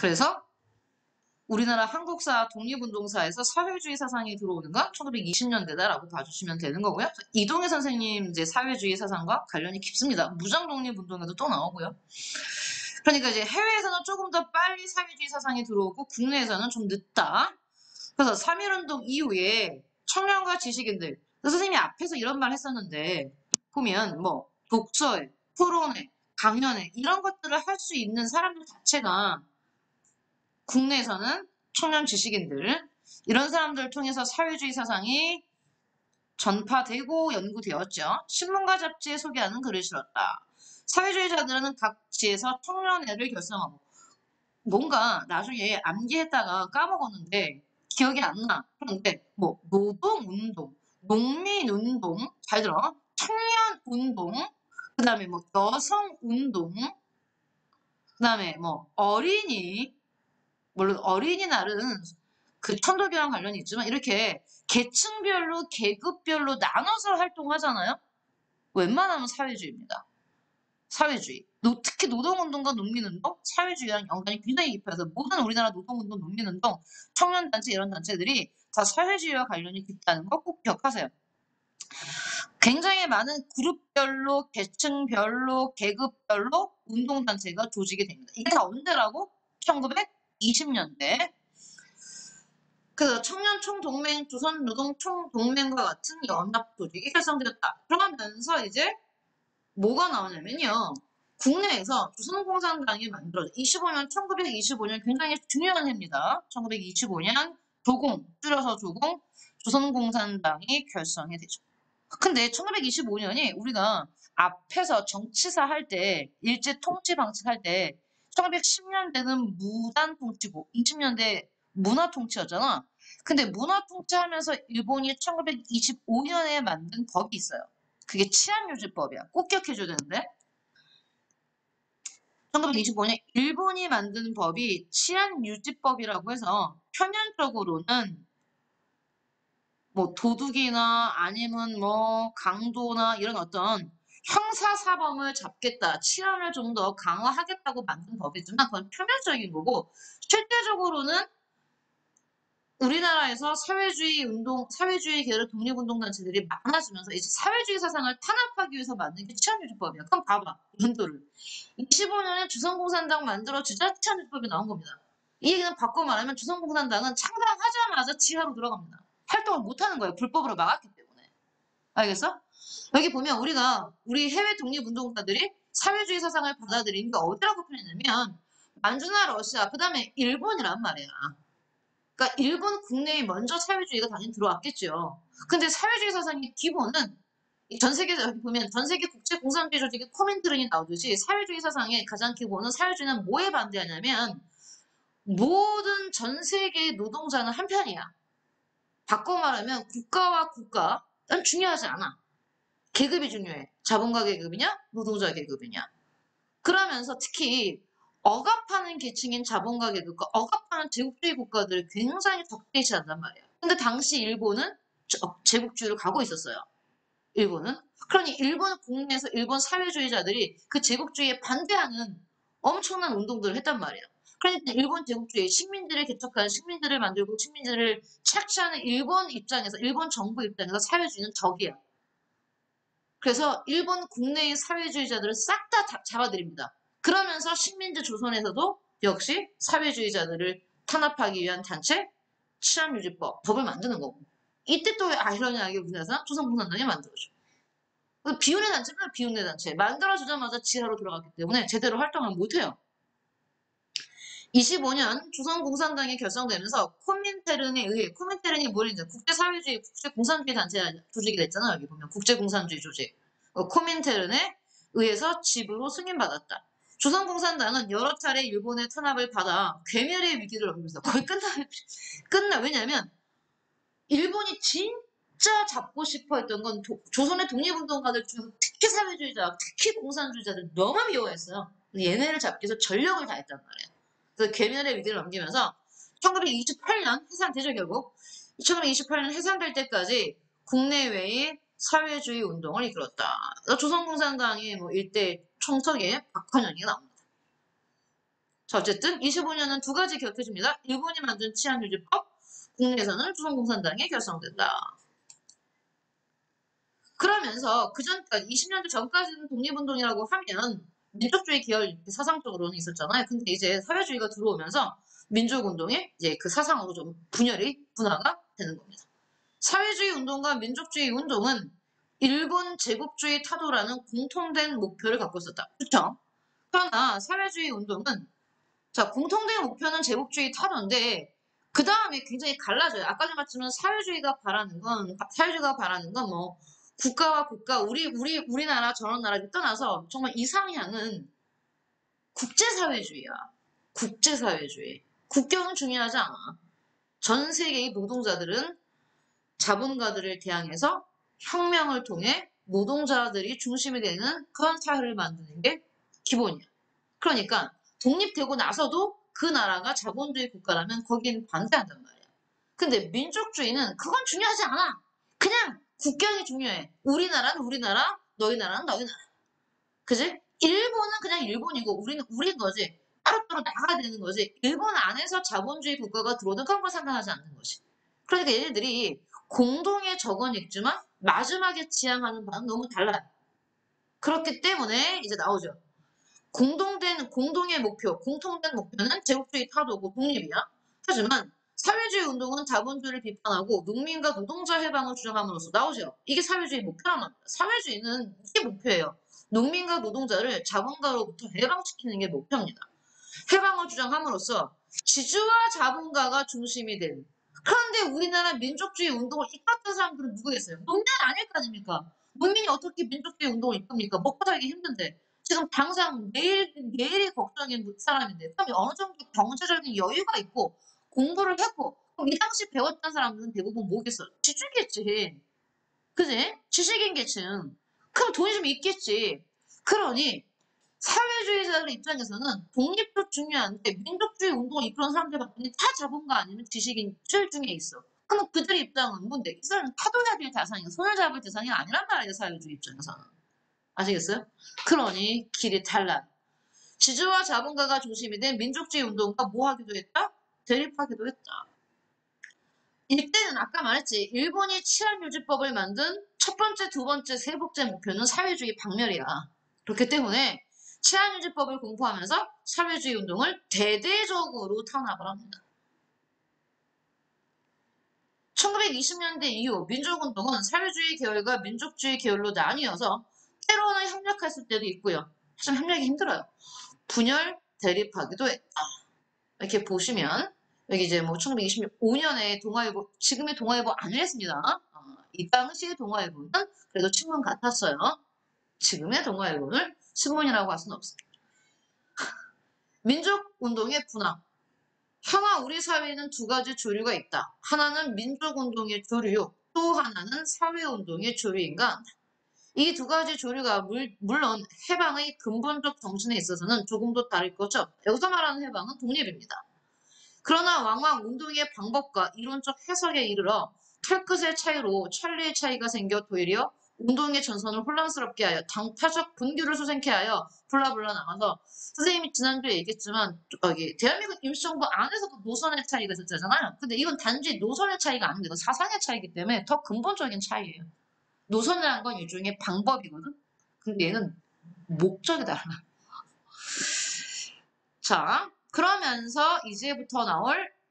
그래서 우리나라 한국사 독립운동사에서 사회주의 사상이 들어오는 건 1920년대다라고 봐주시면 되는 거고요. 이동해 선생님 이제 사회주의 사상과 관련이 깊습니다. 무장 독립운동에도 또 나오고요. 그러니까 이제 해외에서는 조금 더 빨리 사회주의 사상이 들어오고 국내에서는 좀 늦다. 그래서 3.1운동 이후에 청년과 지식인들, 선생님이 앞에서 이런 말 했었는데 보면 뭐 독서회, 토론회, 강연회 이런 것들을 할 수 있는 사람들 자체가 국내에서는 청년 지식인들 이런 사람들을 통해서 사회주의 사상이 전파되고 연구되었죠. 신문과 잡지에 소개하는 글을 실었다. 사회주의자들은 각 지에서 청년회를 결성하고 뭔가 나중에 암기했다가 까먹었는데 기억이 안 나. 그런데 뭐 노동운동, 농민운동, 잘 들어. 청년운동, 그 다음에 뭐 여성운동, 그 다음에 뭐 어린이, 물론 어린이날은 그 천도교랑 관련이 있지만 이렇게 계층별로 계급별로 나눠서 활동하잖아요. 웬만하면 사회주의입니다. 사회주의. 특히 노동운동과 농민운동, 사회주의랑 연관이 굉장히 깊어서 모든 우리나라 노동운동, 농민운동, 청년단체 이런 단체들이 다 사회주의와 관련이 깊다는 거 꼭 기억하세요. 굉장히 많은 그룹별로, 계층별로, 계급별로 운동단체가 조직이 됩니다. 이게 다 언제라고? 1920년대. 그 청년총동맹, 조선노동총동맹과 같은 연합 조직이 결성되었다. 그러면서 이제 뭐가 나오냐면요. 국내에서 조선공산당이 만들어져 1925년 굉장히 중요한 해입니다. 1925년 조공, 줄여서 조공, 조선공산당이 결성이 되죠. 근데 1925년이 우리가 앞에서 정치사 할 때, 일제 통치 방식할 때 1910년대는 무단 통치고 20년대 문화 통치였잖아. 근데 문화 통치하면서 일본이 1925년에 만든 법이 있어요. 그게 치안유지법이야. 꼭 기억해줘야 되는데. 1925년 일본이 만든 법이 치안유지법이라고 해서 표면적으로는 뭐 도둑이나 아니면 뭐 강도나 이런 어떤 형사사범을 잡겠다, 치안을 좀 더 강화하겠다고 만든 법이지만 그건 표면적인 거고 실제적으로는 우리나라에서 사회주의 계열의 독립운동단체들이 많아지면서 이제 사회주의 사상을 탄압하기 위해서 만든 게 치안유지법이야. 그럼 봐봐, 연도를. 25년에 조선공산당 만들어지자 치안유지법이 나온 겁니다. 이 얘기는 바꿔 말하면 조선공산당은 창당하자마자 지하로 들어갑니다. 활동을 못하는 거예요. 불법으로 막았기 때문에. 알겠어? 여기 보면 우리 해외 독립운동가들이 사회주의 사상을 받아들인 게 어디라고 표현했냐면 만주나 러시아, 그 다음에 일본이란 말이야. 그러니까 일본 국내에 먼저 사회주의가 당연히 들어왔겠죠. 근데 사회주의 사상의 기본은 전 세계 여기 보면 전 세계 국제 공산주의 조직의 코민트른이 나오듯이 사회주의 사상의 가장 기본은 사회주의는 뭐에 반대하냐면 모든 전 세계의 노동자는 한 편이야. 바꿔 말하면 국가와 국가는 중요하지 않아. 계급이 중요해. 자본가 계급이냐, 노동자 계급이냐. 그러면서 특히 억압하는 계층인 자본가 계급과 억압하는 제국주의 국가들을 굉장히 적대시한단 말이야. 근데 당시 일본은 제국주의를 가고 있었어요. 일본은. 그러니 일본 국내에서 일본 사회주의자들이 그 제국주의에 반대하는 엄청난 운동들을 했단 말이야. 그러니까 일본 제국주의, 식민지를 개척한 식민지를 만들고 식민지를 착취하는 일본 입장에서, 일본 정부 입장에서 사회주의는 적이야. 그래서 일본 국내의 사회주의자들을 싹 다 잡아들입니다. 그러면서 식민지 조선에서도 역시 사회주의자들을 탄압하기 위한 단체 치안유지법, 법을 만드는 거고. 이때 또 아이러니하게 우리나라 조선공산당이 만들어져. 비운의 단체는 비운의 단체. 만들어지자마자 지하로 들어갔기 때문에 제대로 활동을 못해요. 25년 조선공산당이 결성되면서 코민테른에 의해, 코민테른이 뭐냐, 국제사회주의, 국제공산주의 단체 조직이 됐잖아. 여기 보면 국제공산주의 조직. 코민테른에 의해서 집으로 승인받았다. 조선공산당은 여러 차례 일본의 탄압을 받아 괴멸의 위기를 넘깁니다. 거의 끝나. 왜냐면 일본이 진짜 잡고 싶어 했던 건 조선의 독립운동가들 중에서 특히 사회주의자, 특히 공산주의자들 너무 미워했어요. 얘네를 잡기 위해서 전력을 다했단 말이에요. 그래서 괴멸의 위기를 넘기면서 1928년 해산되죠, 결국. 1928년 해산될 때까지 국내외의 사회주의 운동을 이끌었다. 조선공산당의 뭐 일대 총석에 박헌영이 나옵니다. 자, 어쨌든 25년은 두 가지 기억해줍니다. 일본이 만든 치안유지법, 국내에서는 조선공산당이 결성된다. 그러면서 그전까지 20년대 전까지는 독립운동이라고 하면 민족주의 계열 사상적으로는 있었잖아요. 근데 이제 사회주의가 들어오면서 민족운동의 이제 그 사상으로 좀 분화가 되는 겁니다. 사회주의 운동과 민족주의 운동은 일본 제국주의 타도라는 공통된 목표를 갖고 있었다. 그렇죠? 그러나 사회주의 운동은 자 공통된 목표는 제국주의 타도인데 그 다음에 굉장히 갈라져요. 아까 전 말씀은 사회주의가 바라는 건 뭐 국가와 국가 우리나라 저런 나라를 떠나서 정말 이상향은 국제사회주의야. 국제사회주의. 국경은 중요하지 않아. 전 세계의 노동자들은 자본가들을 대항해서 혁명을 통해 노동자들이 중심이 되는 그런 사회를 만드는 게 기본이야. 그러니까 독립되고 나서도 그 나라가 자본주의 국가라면 거기는 반대한단 말이야. 근데 민족주의는 그건 중요하지 않아. 그냥 국경이 중요해. 우리나라는 우리나라, 너희 나라는 너희 나라. 그지? 일본은 그냥 일본이고 우리는 우리인 거지. 따로따로 나가야 되는 거지. 일본 안에서 자본주의 국가가 들어오든 그런 걸 상관하지 않는 거지. 그러니까 얘네들이 공동의 적은 있지만 마지막에 지향하는 바는 너무 달라요. 그렇기 때문에 이제 나오죠. 공동의 목표, 공통된 목표는 제국주의 타도고 독립이야. 하지만 사회주의 운동은 자본주의를 비판하고 농민과 노동자 해방을 주장함으로써 나오죠. 이게 사회주의 목표란 말이야. 사회주의는 이게 목표예요. 농민과 노동자를 자본가로부터 해방시키는 게 목표입니다. 해방을 주장함으로써 지주와 자본가가 중심이 된. 그런데 우리나라 민족주의 운동을 이끌었던 사람들은 누구겠어요? 농민은 아닐 거 아닙니까? 농민이 어떻게 민족주의 운동을 이끕니까? 먹고 살기 힘든데. 지금 당장 내일이 걱정인 사람인데, 그럼 어느 정도 경제적인 여유가 있고, 공부를 했고, 그럼 이 당시 배웠던 사람들은 대부분 뭐겠어? 지주겠지. 그지? 지식인 계층. 그럼 돈이 좀 있겠지. 그러니, 사회주의자들 입장에서는 독립도 중요한데 민족주의 운동을 이끄는 사람들 봤더니 다 자본가 아니면 지식인 줄 중에 있어. 그럼 그들의 입장은 뭔데? 이 사람은 파도해야 될 대상이 손을 잡을 대상이 아니란 말이에요. 사회주의 입장에서는. 아시겠어요? 그러니 길이 달라. 지주와 자본가가 중심이 된 민족주의 운동과 뭐 하기도 했다? 대립하기도 했다. 이때는 아까 말했지. 일본이 치안유지법을 만든 첫 번째, 두 번째, 세 번째 목표는 사회주의 박멸이야. 그렇기 때문에 치안유지법을 공포하면서 사회주의 운동을 대대적으로 탄압을 합니다. 1920년대 이후 민족운동은 사회주의 계열과 민족주의 계열로 나뉘어서 때로는 협력했을 때도 있고요. 하지만 협력이 힘들어요. 분열, 대립하기도 했다. 이렇게 보시면 여기 이제 뭐 1925년에 동아일보, 지금의 동아일보 아니랬습니다. 이 당시의 동아일보는 그래도 친문 같았어요. 지금의 동아일보를 신문이라고 할 수는 없습니다. 민족운동의 분화. 현아 우리 사회에는 두 가지 조류가 있다. 하나는 민족운동의 조류, 또 하나는 사회운동의 조류인가? 이 두 가지 조류가 물론 해방의 근본적 정신에 있어서는 조금도 다를 거죠. 여기서 말하는 해방은 독립입니다. 그러나 왕왕 운동의 방법과 이론적 해석에 이르러 털끝의 차이로 천리의 차이가 생겨 도리어 운동의 전선을 혼란스럽게 하여 당파적 분규를 소생케 하여 불라불라 나가서 선생님이 지난주에 얘기했지만 여기 대한민국 임시정부 안에서도 노선의 차이가 있었잖아요. 근데 이건 단지 노선의 차이가 아닌데 이건 사상의 차이기 때문에 더 근본적인 차이예요. 노선이라는 건 일종의 방법이거든. 근데 얘는 목적이 달라. 자, 그러면서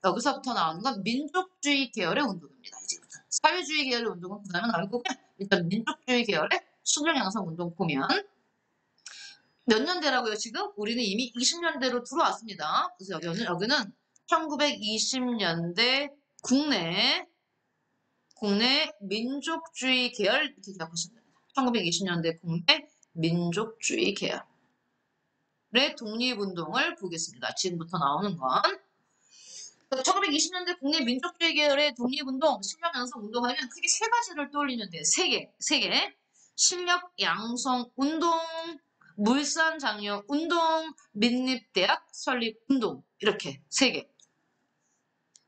여기서부터 나오는 건 민족주의 계열의 운동입니다. 이제부터. 사회주의 계열의 운동은 그 다음에 나올 거고요. 일단 민족주의 계열의 수령양성 운동 보면 몇 년대라고요, 지금? 우리는 이미 20년대로 들어왔습니다. 그래서 여기는 1920년대 국내 민족주의 계열 이렇게 기억하시면 됩니다. 1920년대 국내 민족주의 계열의 독립운동을 보겠습니다. 지금부터 나오는 건 1920년대 국내 민족주의 계열의 독립운동, 실력 양성 운동하면 크게 세 가지를 떠올리면 돼요. 세 개. 실력 양성 운동, 물산 장려 운동, 민립대학 설립 운동 이렇게 세 개.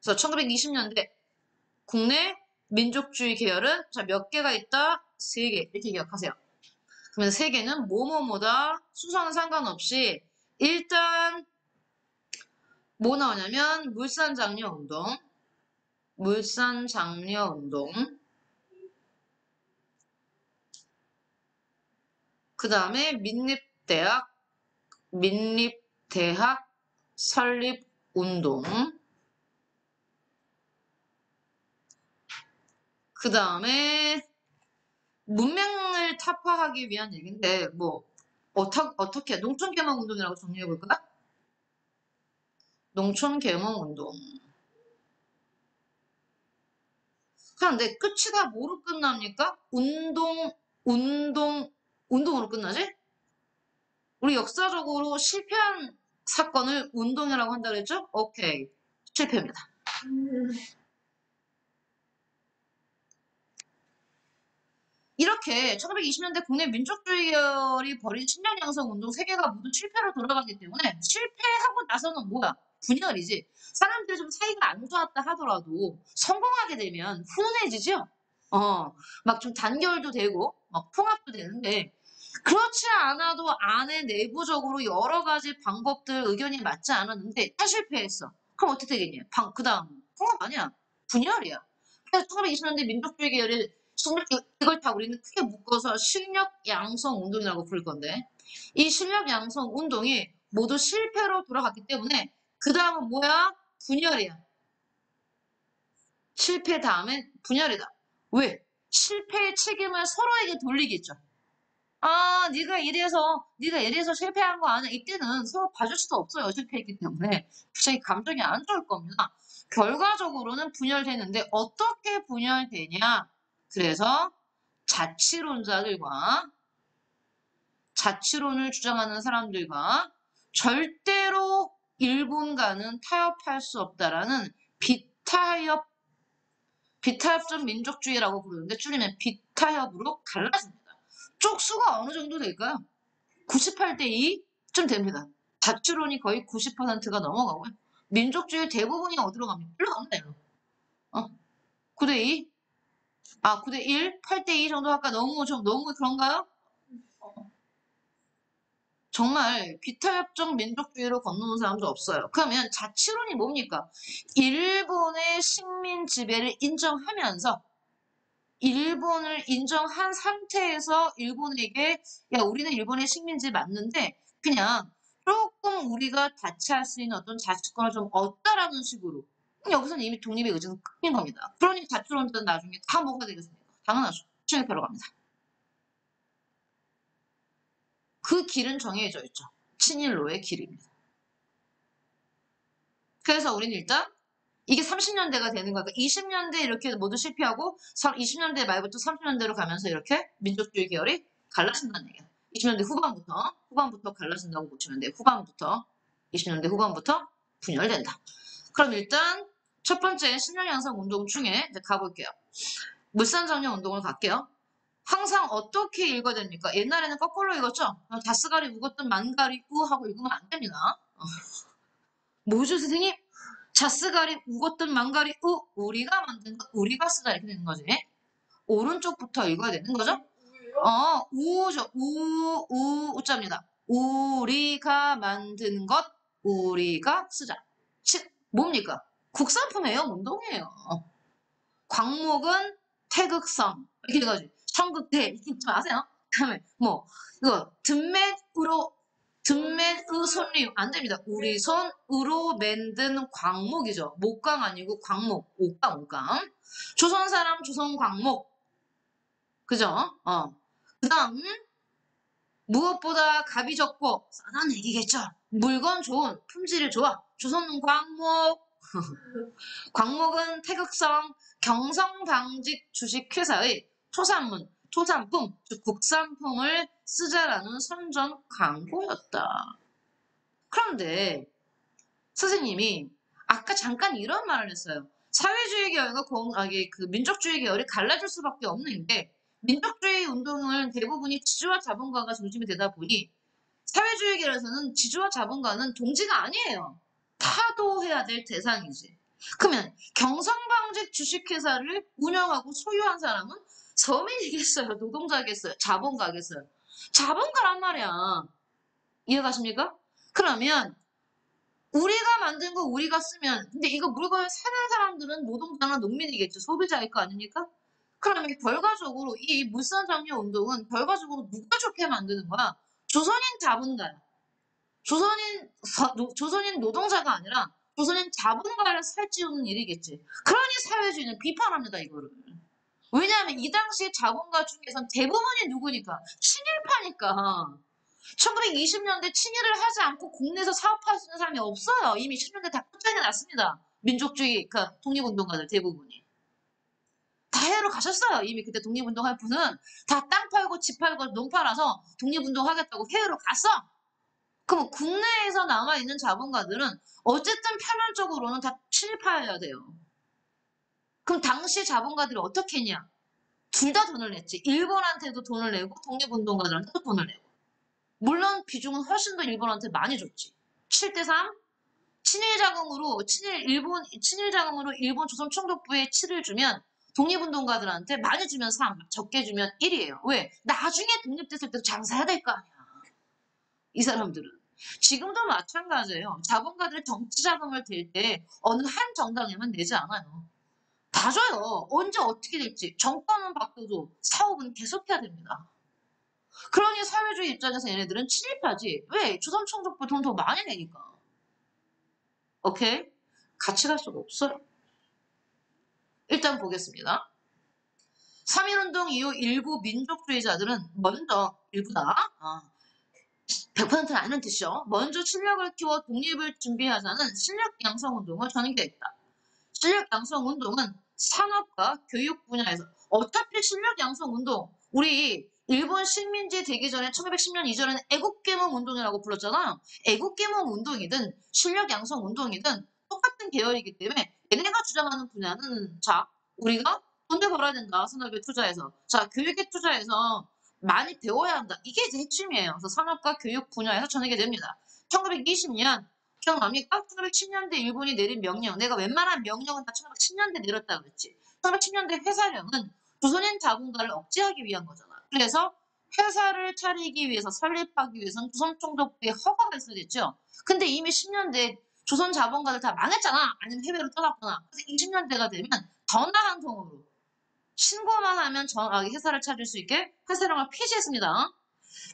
그래서 1920년대 국내 민족주의 계열은 자, 몇 개가 있다? 세 개. 이렇게 기억하세요. 그러면 세 개는 뭐뭐뭐다 순서는 상관없이 일단 뭐 나오냐면 물산장려운동, 물산장려운동, 그 다음에 민립대학 설립운동, 그 다음에 문맹을 타파하기 위한 얘기인데 뭐 어떻게 농촌개몽운동이라고 정리해볼까? 농촌개몽운동. 그런데 끝이 다 뭐로 끝납니까? 운동으로 끝나지? 우리 역사적으로 실패한 사건을 운동이라고 한다 그랬죠? 오케이. 실패입니다. 이렇게 1920년대 국내 민족주의 계열이 벌인 신량 양성 운동 세 개가 모두 실패로 돌아가기 때문에 실패하고 나서는 뭐야? 분열이지. 사람들이 좀 사이가 안 좋았다 하더라도 성공하게 되면 훈훈해지죠? 막 좀 단결도 되고, 막 통합도 되는데, 그렇지 않아도 안에 내부적으로 여러 가지 방법들 의견이 맞지 않았는데 다 실패했어. 그럼 어떻게 되겠냐? 그 다음 통합 아니야. 분열이야. 그래서 1920년대 민족주의 계열이 이걸 다 우리는 크게 묶어서 실력 양성 운동이라고 부를 건데 이 실력 양성 운동이 모두 실패로 돌아갔기 때문에 그 다음은 뭐야? 분열이야. 실패 다음엔 분열이다. 왜? 실패의 책임을 서로에게 돌리겠죠. 아, 네가 이래서 실패한 거 아니야. 이때는 서로 봐줄 수도 없어요. 실패했기 때문에. 굉장히 감정이 안 좋을 겁니다. 결과적으로는 분열되는데 어떻게 분열되냐? 그래서 자치론자들과 자치론을 주장하는 사람들과 절대로 일본과는 타협할 수 없다라는 비타협적 민족주의라고 부르는데 줄이면 비타협으로 갈라집니다. 쪽수가 어느 정도 될까요? 98대 2쯤 됩니다. 자치론이 거의 90%가 넘어가고요. 민족주의 대부분이 어디로 갑니까? 일로 갑니다, 일로. 9대 2? 9대 1? 8대 2 정도 할까? 너무 그런가요? 정말 비타협적 민족주의로 건너는 사람도 없어요. 그러면 자치론이 뭡니까? 일본의 식민 지배를 인정하면서 일본을 인정한 상태에서 일본에게 야 우리는 일본의 식민지 맞는데 그냥 조금 우리가 다치할 수 있는 어떤 자치권을 좀 얻다라는 식으로 여기서는 이미 독립의 의지는 끊긴 겁니다. 그러니 자치론자는 나중에 다 뭐가 되겠습니까? 당연하죠. 실패로 갑니다. 그 길은 정해져 있죠. 친일로의 길입니다. 그래서 우리는 일단 이게 30년대가 되는 거니까 20년대 이렇게 모두 실패하고 20년대 말부터 30년대로 가면서 이렇게 민족주의 계열이 갈라진다는 얘기야. 20년대 후반부터 갈라진다고 보시면 돼요. 20년대 후반부터 분열된다. 그럼 일단 첫 번째 신념 양성 운동 중에 이제 가볼게요. 물산정령 운동을 갈게요. 항상 어떻게 읽어야 됩니까? 옛날에는 거꾸로 읽었죠? 다스가리 묵었던 만가리 우 하고 읽으면 안 됩니다. 뭐죠, 선생님? 자스가리 우것든 망가리 우리가 만든 거 우리가 쓰다 이렇게 되는 거지. 오른쪽부터 읽어야 되는 거죠? 우죠. 우자입니다. 우리가 만든 것 우리가 쓰자. 뭡니까? 국산품이에요? 운동이에요. 광목은 태극성 이렇게 해가지고 청극대 이렇게 읽지 마세요. 다음에 뭐 이거 등맨의 손님 안 됩니다. 우리 손으로 만든 광목이죠. 목광 아니고 광목. 옷감. 조선 사람 조선 광목. 그죠? 그 다음 무엇보다 값이 적고 싸다는 얘기겠죠. 물건 좋은 품질이 좋아. 조선 광목. 광목은 태극성 경성방직 주식회사의 토산품, 즉 국산품을 쓰자라는 선전 광고였다. 그런데 선생님이 아까 잠깐 이런 말을 했어요. 사회주의 계열과 그 민족주의 계열이 갈라질 수밖에 없는 게 민족주의 운동은 대부분이 지주와 자본가가 중심이 되다 보니 사회주의 계열에서는 지주와 자본가는 동지가 아니에요. 타도해야 될 대상이지. 그러면 경성방직 주식회사를 운영하고 소유한 사람은 서민이겠어요? 노동자겠어요? 자본가겠어요? 자본가란 말이야. 이해가십니까? 그러면 우리가 만든 거 우리가 쓰면 근데 이거 물건을 사는 사람들은 노동자나 농민이겠죠. 소비자일 거 아닙니까? 그러면 결과적으로 이 물산장려 운동은 결과적으로 누가 좋게 만드는 거야? 조선인 자본가야. 조선인 노동자가 아니라 조선인 자본가를 살찌우는 일이겠지. 그러니 사회주의는 비판합니다, 이거를. 왜냐하면 이 당시 자본가 중에선 대부분이 누구니까? 친일파니까. 1920년대 친일을 하지 않고 국내에서 사업할 수 있는 사람이 없어요. 이미 10년대 다 끝장이 났습니다. 민족주의, 그 독립운동가들 대부분이. 다 해외로 가셨어요. 이미 그때 독립운동할 분은 다 땅 팔고 집 팔고 농 팔아서 독립운동 하겠다고 해외로 갔어. 그럼 국내에서 남아있는 자본가들은 어쨌든 편hal적으로는 다 친일파여야 돼요. 그럼 당시 자본가들이 어떻게 했냐? 둘 다 돈을 냈지. 일본한테도 돈을 내고 독립운동가들한테도 돈을 내고. 물론 비중은 훨씬 더 일본한테 많이 줬지. 7대3? 친일 자금으로 일본 조선총독부에 7을 주면 독립운동가들한테 많이 주면 3, 적게 주면 1이에요. 왜? 나중에 독립됐을 때도 장사해야 될 거 아니야. 이 사람들은. 지금도 마찬가지예요. 자본가들이 정치 자금을 댈 때 어느 한 정당에만 내지 않아요. 다 줘요. 언제 어떻게 될지. 정권은 바뀌어도 사업은 계속해야 됩니다. 그러니 사회주의 입장에서 얘네들은 친일파지. 왜? 조선총독부 돈 더 많이 내니까. 오케이? 같이 갈 수가 없어요. 일단 보겠습니다. 3.1운동 이후 일부 민족주의자들은 먼저, 일부다. 100%는 아니는 뜻이죠. 먼저 실력을 키워 독립을 준비하자는 실력 양성 운동을 전개했다. 실력 양성 운동은 산업과 교육 분야에서 어차피 실력 양성 운동 우리 일본 식민지 되기 전에 1910년 이전에는 애국계몽 운동이라고 불렀잖아. 애국계몽 운동이든 실력 양성 운동이든 똑같은 계열이기 때문에 얘네가 주장하는 분야는 자 우리가 돈을 벌어야 된다. 산업에 투자해서 자 교육에 투자해서 많이 배워야 한다. 이게 이제 핵심이에요. 그래서 산업과 교육 분야에서 전하게 됩니다. 1920년 기억납니까? 1910년대 일본이 내린 명령. 내가 웬만한 명령은 다 1910년대 내렸다 그랬지. 1910년대 회사령은 조선인 자본가를 억제하기 위한 거잖아. 그래서 회사를 차리기 위해서 설립하기 위해서는 조선총독부의 허가가 있어야 됐죠. 근데 이미 10년대 조선 자본가들 다 망했잖아. 아니면 해외로 떠났거나. 그래서 20년대가 되면 더 나은 통으로 신고만 하면 회사를 차릴 수 있게 회사령을 폐지했습니다.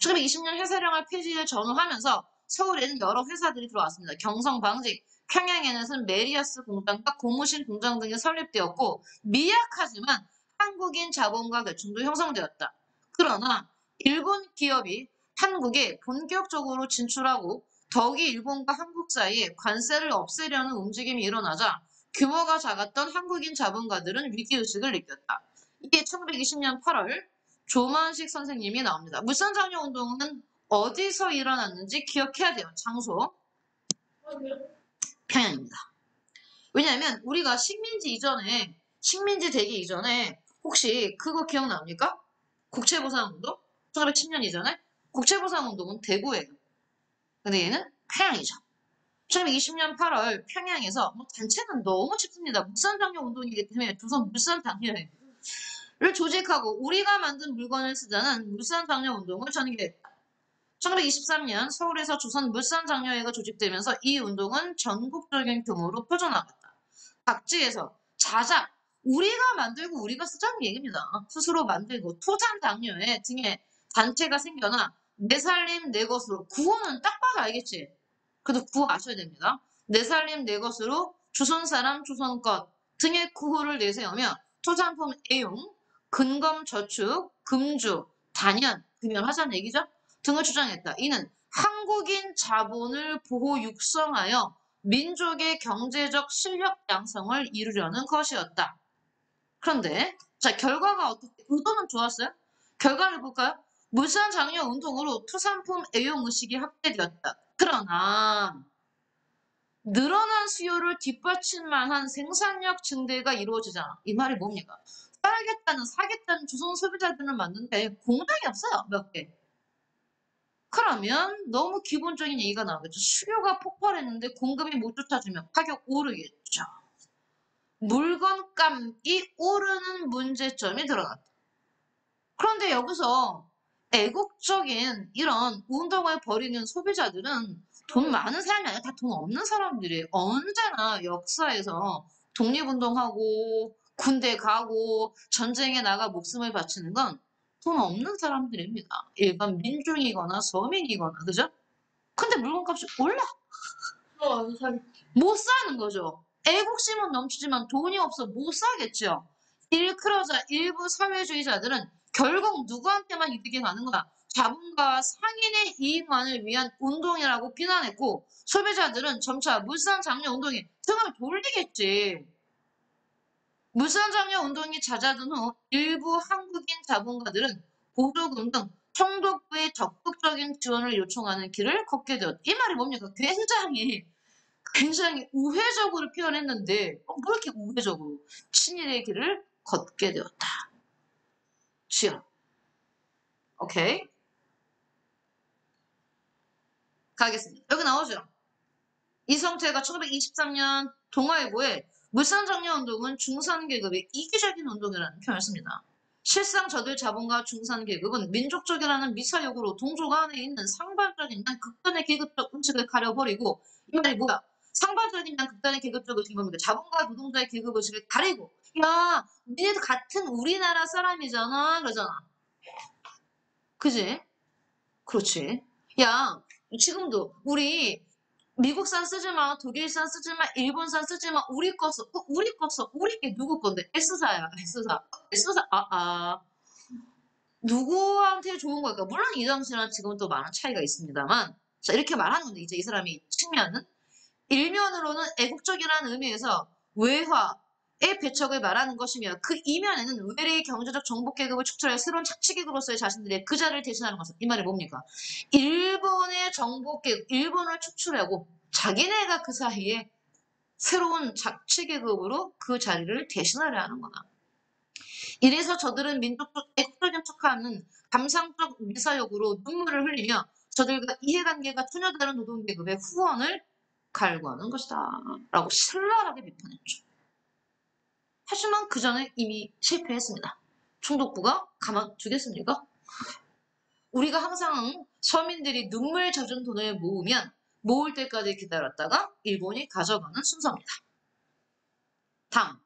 1920년 회사령을 폐지를 전후하면서 서울에는 여러 회사들이 들어왔습니다. 경성방직, 평양에는 메리어스 공장과 고무신 공장 등이 설립되었고 미약하지만 한국인 자본가 계층도 형성되었다. 그러나 일본 기업이 한국에 본격적으로 진출하고 더욱이 일본과 한국 사이에 관세를 없애려는 움직임이 일어나자 규모가 작았던 한국인 자본가들은 위기의식을 느꼈다. 이게 1920년 8월 조만식 선생님이 나옵니다. 물산장려 운동은 어디서 일어났는지 기억해야 돼요. 장소. 평양입니다. 왜냐하면 우리가 식민지 되기 이전에 혹시 그거 기억납니까? 국채보상운동? 1910년 이전에 국채보상운동은 대구예요. 근데 얘는 평양이죠. 1920년 8월 평양에서 단체는 너무 짙습니다. 물산장려 운동이기 때문에 조선 물산장려회 를 조직하고 우리가 만든 물건을 쓰자는 물산장려 운동을 전개했다. 1923년 서울에서 조선 물산장려회가 조직되면서 이 운동은 전국적인 규모로 퍼져나갔다. 각지에서 자작, 우리가 만들고 우리가 쓰자는 얘기입니다. 스스로 만들고 토산장려회 등의 단체가 생겨나 내 살림 내 것으로 구호는 딱 봐도 알겠지? 그래도 구호 아셔야 됩니다. 내 살림 내 것으로 조선 사람 조선 것 등의 구호를 내세우며 토산품 애용, 근검저축, 금주, 단연, 금연하자는 얘기죠. 등을 주장했다. 이는 한국인 자본을 보호 육성하여 민족의 경제적 실력 양성을 이루려는 것이었다. 그런데 자 결과가 어떻게 의도는 좋았어요? 결과를 볼까요? 물산장려 운동으로 투산품 애용 의식이 확대되었다. 그러나 늘어난 수요를 뒷받침만한 생산력 증대가 이루어지잖아. 이 말이 뭡니까? 사겠다는 조선 소비자들을 만드는데 공장이 없어요. 몇 개. 그러면 너무 기본적인 얘기가 나오겠죠. 수요가 폭발했는데 공급이 못 쫓아주면 가격 오르겠죠. 물건값이 오르는 문제점이 드러났다. 그런데 여기서 애국적인 이런 운동을 벌이는 소비자들은 돈 많은 사람이 아니라 다 돈 없는 사람들이 언제나 역사에서 독립운동하고 군대 가고 전쟁에 나가 목숨을 바치는 건 돈 없는 사람들입니다. 일반 민중이거나 서민이거나 그죠? 근데 물건값이 올라 못 사는 거죠. 애국심은 넘치지만 돈이 없어 못 사겠죠. 일크로자 일부 사회주의자들은 결국 누구한테만 이득이 가는 거야. 자본가 상인의 이익만을 위한 운동이라고 비난했고 소비자들은 점차 물산 장려 운동에 등을 돌리겠지. 물산 장려 운동이 잦아든 후 일부 한국인 자본가들은 보조금 등 총독부의 적극적인 지원을 요청하는 길을 걷게 되었다. 이 말이 뭡니까? 굉장히 우회적으로 표현했는데 뭐 이렇게 우회적으로 친일의 길을 걷게 되었다. 지요. 오케이. 가겠습니다. 여기 나오죠. 이성태가 1923년 동아일보에 물산장려운동은 중산계급의 이기적인 운동이라는 표현을 씁니다. 실상 저들 자본가 중산계급은 민족적이라는 미사역으로 동족 안에 있는 상반적인 극단의 계급적 의식을 가려버리고 이 말이 뭐야? 상반적인 극단의 계급적 의식이 뭡니까? 자본가 노동자의 계급 의식을 가리고 야 니네도 같은 우리나라 사람이잖아 그러잖아. 그지? 그렇지. 야 지금도 우리 미국산 쓰지 마, 독일산 쓰지 마, 일본산 쓰지 마, 우리 거 써. 우리 거 써. 우리 게 누구 건데? S사야, S사. S사, 누구한테 좋은 걸까? 물론 이 당시랑 지금은 또 많은 차이가 있습니다만. 자, 이렇게 말하는 건데, 이제 이 사람이 측면은. 일면으로는 애국적이라는 의미에서 외화의 배척을 말하는 것이며 그 이면에는 외래의 경제적 정복계급을 축출할 새로운 착취계급으로서의 자신들의 그 자리를 대신하는 것은 이 말이 뭡니까? 일본의 정복계급, 일본을 축출하고 자기네가 그 사이에 새로운 착취계급으로 그 자리를 대신하려 하는 거다. 이래서 저들은 민족적 애국적인 척하는 감상적 미사역으로 눈물을 흘리며 저들과 이해관계가 전혀 다른 노동계급의 후원을 갈구하는 것이다. 라고 신랄하게 비판했죠. 하지만 그 전에 이미 실패했습니다. 총독부가 가만두겠습니까? 우리가 항상 서민들이 눈물 젖은 돈을 모으면 모을 때까지 기다렸다가 일본이 가져가는 순서입니다. 다음,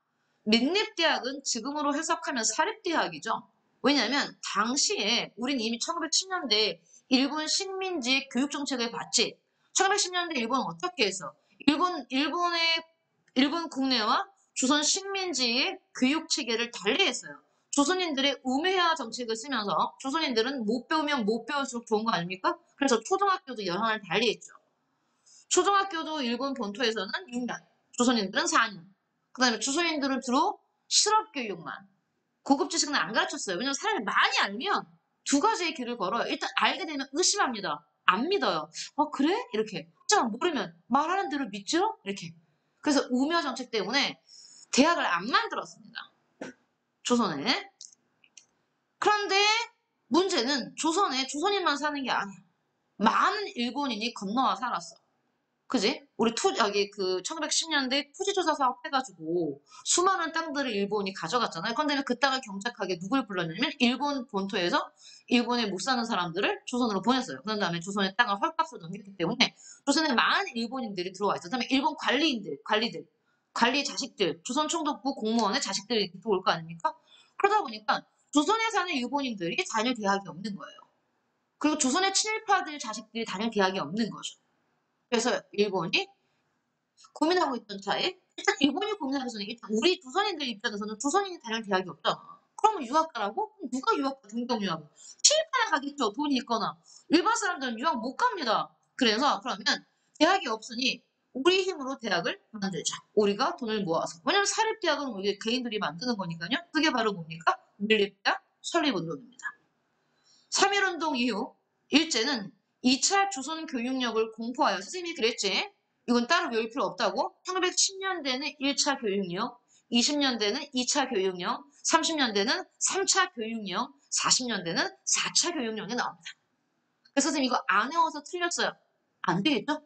민립대학은 지금으로 해석하면 사립대학이죠. 왜냐하면 당시에 우린 이미 1910년대 일본 식민지의 교육정책을 봤지. 1910년대 일본은 어떻게 해서 일본 국내와 조선 식민지의 교육체계를 달리했어요. 조선인들의 우매화 정책을 쓰면서 조선인들은 못 배우면 못 배울수록 좋은 거 아닙니까? 그래서 초등학교도 여하를 달리했죠. 초등학교도 일본 본토에서는 6년, 조선인들은 4년. 그 다음에 조선인들은 주로 실업교육만. 고급 지식은 안 가르쳤어요. 왜냐면 사람이 많이 알면 두 가지의 길을 걸어요. 일단 알게 되면 의심합니다. 안 믿어요. 그래? 이렇게. 하지만 모르면 말하는 대로 믿죠? 이렇게. 그래서 우묘 정책 때문에 대학을 안 만들었습니다. 조선에. 그런데 문제는 조선에 조선인만 사는 게 아니야. 많은 일본인이 건너와 살았어. 그지? 우리 여기 1910년대 토지조사 사업 해가지고 수많은 땅들을 일본이 가져갔잖아요. 그런데 그 땅을 경작하게 누굴 불렀냐면 일본 본토에서 일본에 못 사는 사람들을 조선으로 보냈어요. 그런 다음에 조선의 땅을 헐값으로 넘겼기 때문에 조선에 많은 일본인들이 들어와 있어요. 그다음에 일본 관리 자식들, 조선 총독부 공무원의 자식들이 들어올 거 아닙니까? 그러다 보니까 조선에 사는 일본인들이 다닐 대학이 없는 거예요. 그리고 조선의 친일파들 자식들이 다닐 대학이 없는 거죠. 그래서 일본이 고민하고 있던 차에 일단 일본이 고민하고서는 일단 우리 조선인들 입장에서는 조선인이 다닐 대학이 없잖아. 그러면 유학 가라고? 누가 유학 가? 동경 유학을. 친일파나 가겠죠. 돈이 있거나. 일반 사람들은 유학 못 갑니다. 그래서 그러면 대학이 없으니 우리 힘으로 대학을 만들자. 우리가 돈을 모아서. 왜냐면 사립대학은 우리 개인들이 만드는 거니까요. 그게 바로 뭡니까? 밀립대학 설립운동입니다. 3.1운동 이후 일제는 2차 조선 교육력을 공포하여 선생님이 그랬지. 이건 따로 외울 필요 없다고. 1910년대는 1차 교육력, 20년대는 2차 교육력, 30년대는 3차 교육력, 40년대는 4차 교육력이 나옵니다. 그래서 선생님 이거 안 외워서 틀렸어요. 안 되겠죠?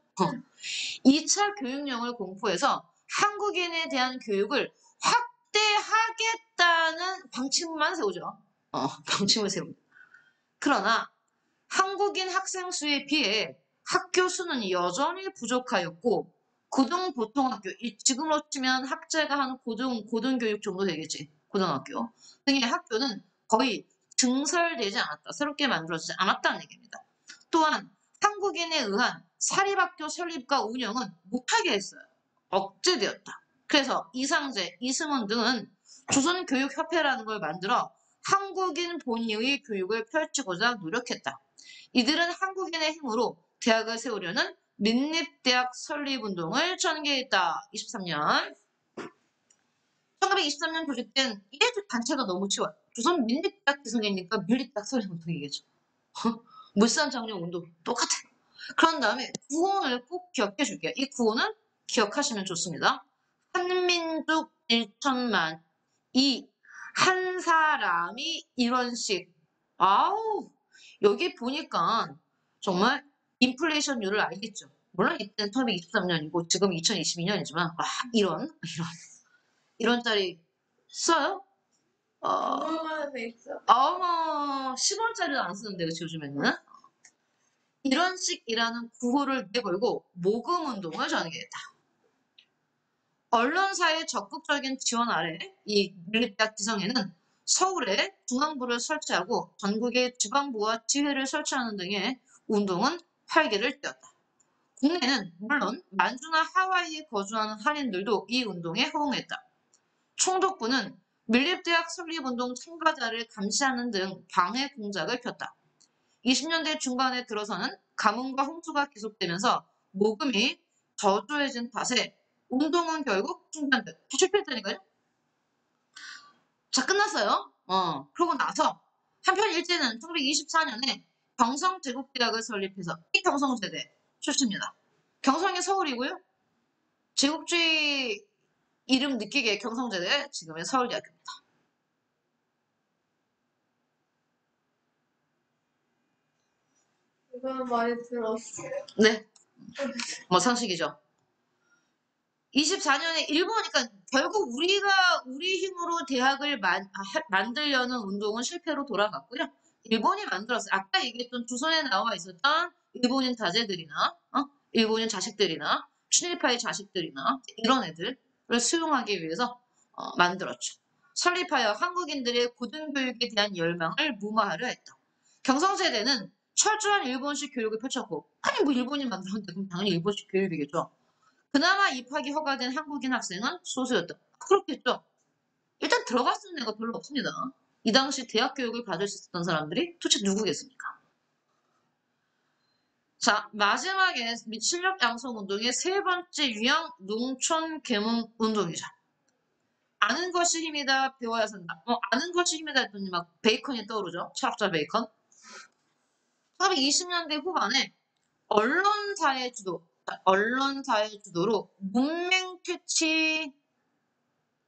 2차 교육력을 공포해서 한국인에 대한 교육을 확대하겠다는 방침만 세우죠. 방침을 세웁니다. 그러나 한국인 학생 수에 비해 학교 수는 여전히 부족하였고 고등보통학교, 지금으로 치면 학제가 한 고등교육 정도 되겠지. 고등학교 등의 학교는 거의 증설되지 않았다. 새롭게 만들어지지 않았다는 얘기입니다. 또한 한국인에 의한 사립학교 설립과 운영은 못하게 했어요. 억제되었다. 그래서 이상제, 이승원 등은 조선교육협회라는 걸 만들어 한국인 본위의 교육을 펼치고자 노력했다. 이들은 한국인의 힘으로 대학을 세우려는 민립대학 설립운동을 전개했다. 23년. 1923년 조직된 이 단체가 너무 쉬워요. 조선 민립대학 기성이니까 민립대학 설립운동이겠죠. 물산장려 운동 똑같아. 그런 다음에 구호를 꼭 기억해 줄게요. 이 구호는 기억하시면 좋습니다. 한민족 1천만 이 한 사람이 이런식. 아우 여기 보니까 정말 인플레이션율을 알겠죠. 물론 이때는 1923년이고 지금 2022년이지만 이런 짤이 써요? 얼마나 돼 있어? 10원짜리도 안 쓰는데 그치 요즘에는? 이런 식이라는 구호를 내걸고 모금운동을 전개했다. 언론사의 적극적인 지원 아래 이 밀립대학 기성에는 서울에 중앙부를 설치하고 전국의 지방부와 지회를 설치하는 등의 운동은 활기를 띠었다. 국내는 물론 만주나 하와이에 거주하는 한인들도 이 운동에 호응했다. 총독부는 밀립대학 설립운동 참가자를 감시하는 등 방해 공작을 폈다. 20년대 중반에 들어서는 가뭄과 홍수가 계속되면서 모금이 저조해진 탓에 운동은 결국 중단됐다. 실패했다니까요. 자, 끝났어요. 그러고 나서 한편 일제는 1924년에 경성제국대학을 설립해서 이 경성제대 출신입니다. 경성이 서울이고요. 제국주의 이름 느끼게 경성제대 지금의 서울대학교입니다. 이건 많이 들었어요. 네, 뭐 상식이죠. 24년에 일본이니까 결국 우리가 우리 힘으로 대학을 만들려는 운동은 실패로 돌아갔고요. 일본이 만들었어요. 아까 얘기했던 조선에 나와 있었던 일본인 자제들이나 일본인 자식들이나 친일파의 자식들이나 이런 애들을 수용하기 위해서 만들었죠. 설립하여 한국인들의 고등교육에 대한 열망을 무마하려 했다. 경성세대는 철저한 일본식 교육을 펼쳤고 아니 뭐 일본이 만들었는데 그럼 당연히 일본식 교육이겠죠. 그나마 입학이 허가된 한국인 학생은 소수였다. 그렇겠죠. 일단 들어갔을 애가 별로 없습니다. 이 당시 대학 교육을 받을 수 있었던 사람들이 도대체 누구겠습니까? 자, 마지막에 실력 양성 운동의 세 번째 유형 농촌 계몽 운동이죠. 아는 것이 힘이다, 배워야 산다. 아는 것이 힘이다 했더니 막 베이컨이 떠오르죠. 철학자 베이컨. 1920년대 후반에 언론사의 주도로 문맹 퇴치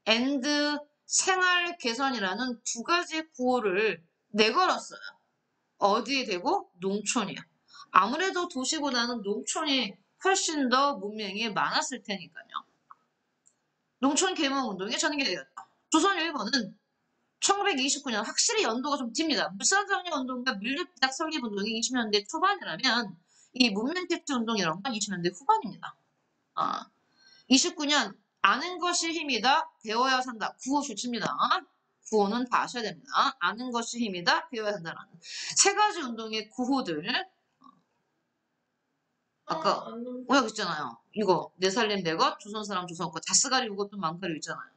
앤드 생활 개선이라는 두 가지 구호를 내걸었어요. 어디에 대고? 농촌이야. 아무래도 도시보다는 농촌이 훨씬 더 문명이 많았을 테니까요. 농촌 계몽 운동이 전개되었다. 조선일보는 1929년 확실히 연도가 좀 딥니다. 물산장려 운동과 밀립대학 설립 운동이 20년대 초반이라면 이 문맹퇴치 운동이란 건 20년대 후반입니다. 29년 아는 것이 힘이다. 배워야 산다. 구호 좋습니다. 구호는 다 아셔야 됩니다. 아는 것이 힘이다. 배워야 한다라는 세 가지 운동의 구호들 아까 여기 있잖아요. 이거 내 살림 내 것, 조선 사람 조선 것, 자스가리 이것도 망가리 있잖아요.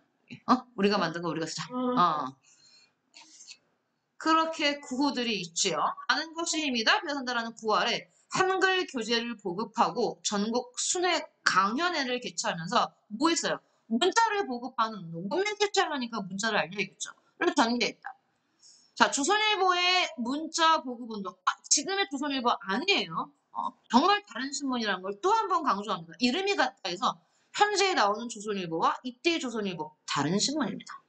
우리가 만든 거 우리가 쓰자. 그렇게 구호들이 있지요. 아는 것이 힘이다. 배워야 한다라는 구호 아래 한글 교재를 보급하고 전국 순회 강연회를 개최하면서 뭐 있어요? 문자를 보급하는 운동. 문맹 퇴치하려니까 문자를 알려야겠죠. 그래서 전개했다. 자, 조선일보의 문자 보급 운동. 지금의 조선일보 아니에요. 정말 다른 신문이라는 걸 또 한 번 강조합니다. 이름이 같다 해서 현재에 나오는 조선일보와 이때의 조선일보 다른 신문입니다.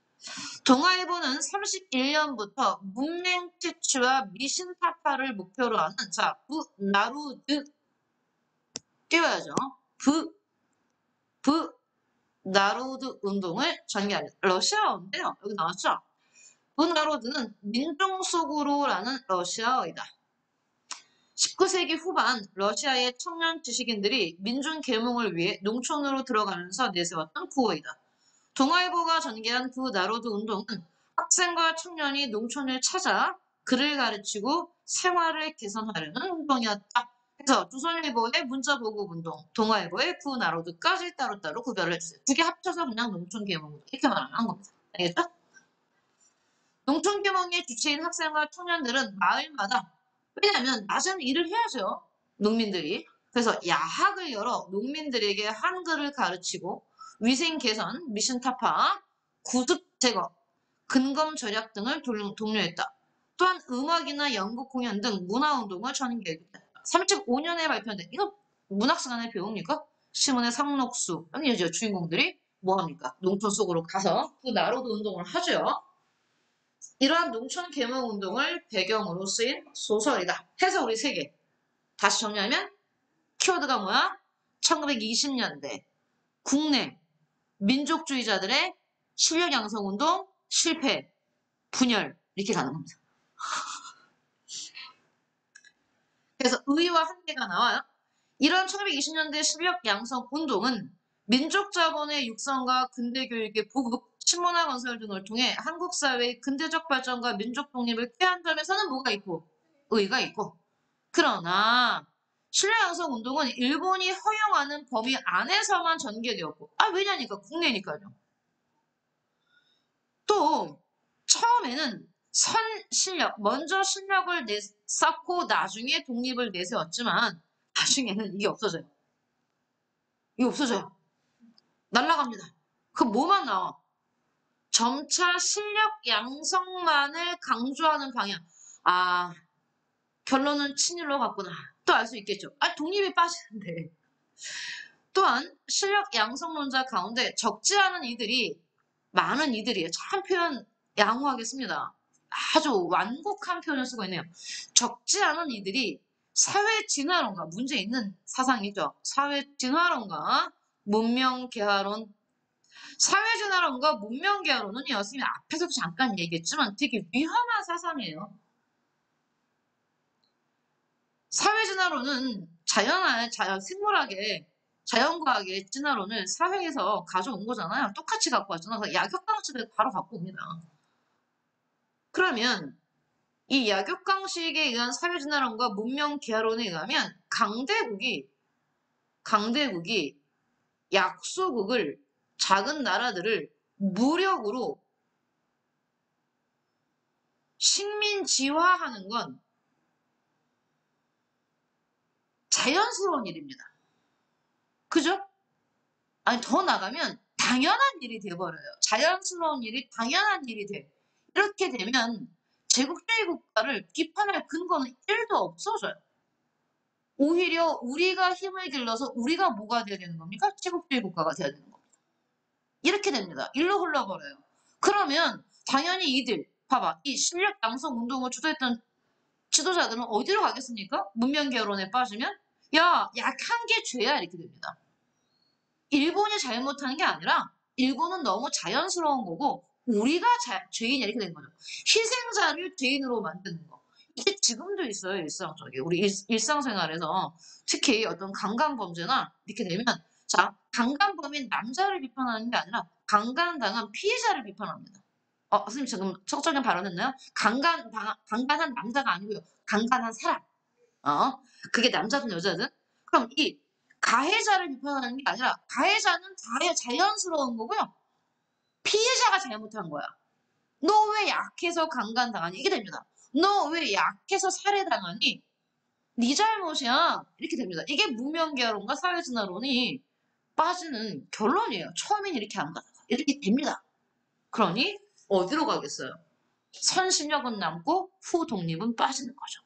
동아일보는 31년부터 문맹 퇴치와 미신 타파를 목표로 하는 나루드 띄워야죠. 나루드 운동을 전개합니다. 러시아어인데요. 여기 나왔죠? 나루드는 민중 속으로라는 러시아어이다. 19세기 후반 러시아의 청년 지식인들이 민중 계몽을 위해 농촌으로 들어가면서 내세웠던 구호이다. 동아일보가 전개한 그 나로드 운동은 학생과 청년이 농촌을 찾아 글을 가르치고 생활을 개선하려는 운동이었다. 그래서 조선일보의 문자보급 운동, 동아일보의 구나로드까지 따로따로 구별을 해주세요. 두 개 합쳐서 그냥 농촌 계몽 이렇게 말하는 겁니다. 알겠죠? 농촌 계몽의 주체인 학생과 청년들은 마을마다 왜냐하면 낮에는 일을 해야죠. 농민들이. 그래서 야학을 열어 농민들에게 한글을 가르치고 위생 개선, 미신 타파, 구습 제거, 근검 절약 등을 독려했다. 또한 음악이나 연극 공연 등 문화운동을 전개했다. 35년에 발표된 이거 문학 시간에 배웁니까? 시문의 상록수 여기 주인공들이 뭐합니까? 농촌 속으로 가서 그 나로드 운동을 하죠. 이러한 농촌 계몽 운동을 배경으로 쓰인 소설이다. 해서 우리 세 개. 다시 정리하면 키워드가 뭐야? 1920년대 국내 민족주의자들의 실력 양성 운동 실패, 분열 이렇게 가는 겁니다. 그래서 의의와 한계가 나와요. 이런 1920년대 실력 양성 운동은 민족 자본의 육성과 근대 교육의 보급, 신문화 건설 등을 통해 한국 사회의 근대적 발전과 민족 독립을 꾀한 점에서는 뭐가 있고 의의가 있고 그러나 실력 양성 운동은 일본이 허용하는 범위 안에서만 전개되었고 왜냐니까 국내니까요. 또 처음에는 실력, 먼저 실력을 쌓고 나중에 독립을 내세웠지만 나중에는 이게 없어져요. 이게 없어져요. 날라갑니다. 그럼 뭐만 나와? 점차 실력 양성만을 강조하는 방향. 결론은 친일로 갔구나. 또 알 수 있겠죠. 독립이 빠지는데. 또한 실력 양성론자 가운데 적지 않은 이들이 많은 이들이에요. 참 표현 양호하겠습니다. 아주 완곡한 표현을 쓰고 있네요. 적지 않은 이들이 사회 진화론과 문제 있는 사상이죠. 사회 진화론과 문명 개화론. 사회 진화론과 문명 개화론은요. 선생님 앞에서도 잠깐 얘기했지만 되게 위험한 사상이에요. 사회 진화론은 생물학의 자연과학의 진화론을 사회에서 가져온 거잖아요. 똑같이 갖고 왔잖아요. 그래서 약육강식을 바로 갖고 옵니다. 그러면 이 약육강식에 의한 사회 진화론과 문명 개화론에 의하면 강대국이 약소국을 작은 나라들을 무력으로 식민지화하는 건 자연스러운 일입니다. 그죠? 더 나가면 당연한 일이 돼버려요. 자연스러운 일이 당연한 일이 돼. 이렇게 되면 제국주의 국가를 비판할 근거는 1도 없어져요. 오히려 우리가 힘을 길러서 우리가 뭐가 돼야 되는 겁니까? 제국주의 국가가 돼야 되는 겁니다. 이렇게 됩니다. 일로 흘러버려요. 그러면 당연히 이들, 봐봐. 이 실력 양성 운동을 주도했던 지도자들은 어디로 가겠습니까? 문명개혁론에 빠지면? 야, 약한 게 죄야. 이렇게 됩니다. 일본이 잘못한 게 아니라 일본은 너무 자연스러운 거고 우리가 죄인이야 이렇게 된 거죠. 희생자를 죄인으로 만드는 거. 이게 지금도 있어요. 일상적에. 우리 일상생활에서 특히 어떤 강간범죄나 이렇게 되면 자 강간범인 남자를 비판하는 게 아니라 강간당한 피해자를 비판합니다. 선생님 지금 적절한 발언했나요? 강간한 남자가 아니고요. 강간한 사람. 그게 남자든 여자든. 그럼 이 가해자를 비판하는 게 아니라 가해자는 자연스러운 거고요. 피해자가 잘못한 거야. 너 왜 약해서 강간당하니? 이게 됩니다. 너 왜 약해서 살해당하니? 네 잘못이야. 이렇게 됩니다. 이게 문명개혁론과 사회진화론이 빠지는 결론이에요. 처음엔 이렇게 안 가다가 이렇게 됩니다. 그러니 어디로 가겠어요? 선실력은 남고 후독립은 빠지는 거죠.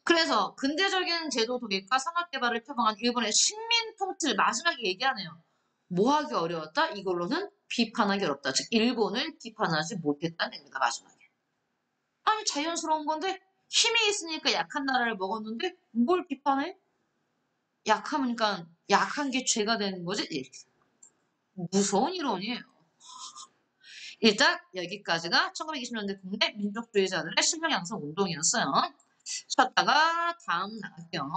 그래서 근대적인 제도 도입과 산업개발을 표방한 일본의 식민 통치를 마지막에 얘기하네요. 뭐 하기 어려웠다? 이걸로는 비판하기 어렵다. 즉 일본을 비판하지 못했다는 얘기입니다. 마지막에. 자연스러운 건데 힘이 있으니까 약한 나라를 먹었는데 뭘 비판해? 약하니까 약한 게 죄가 되는 거지? 이렇게. 무서운 이론이에요. 일단 여기까지가 1920년대 국내 민족주의자들의 실력 양성 운동이었어요. 쉬었다가 다음 나갈게요.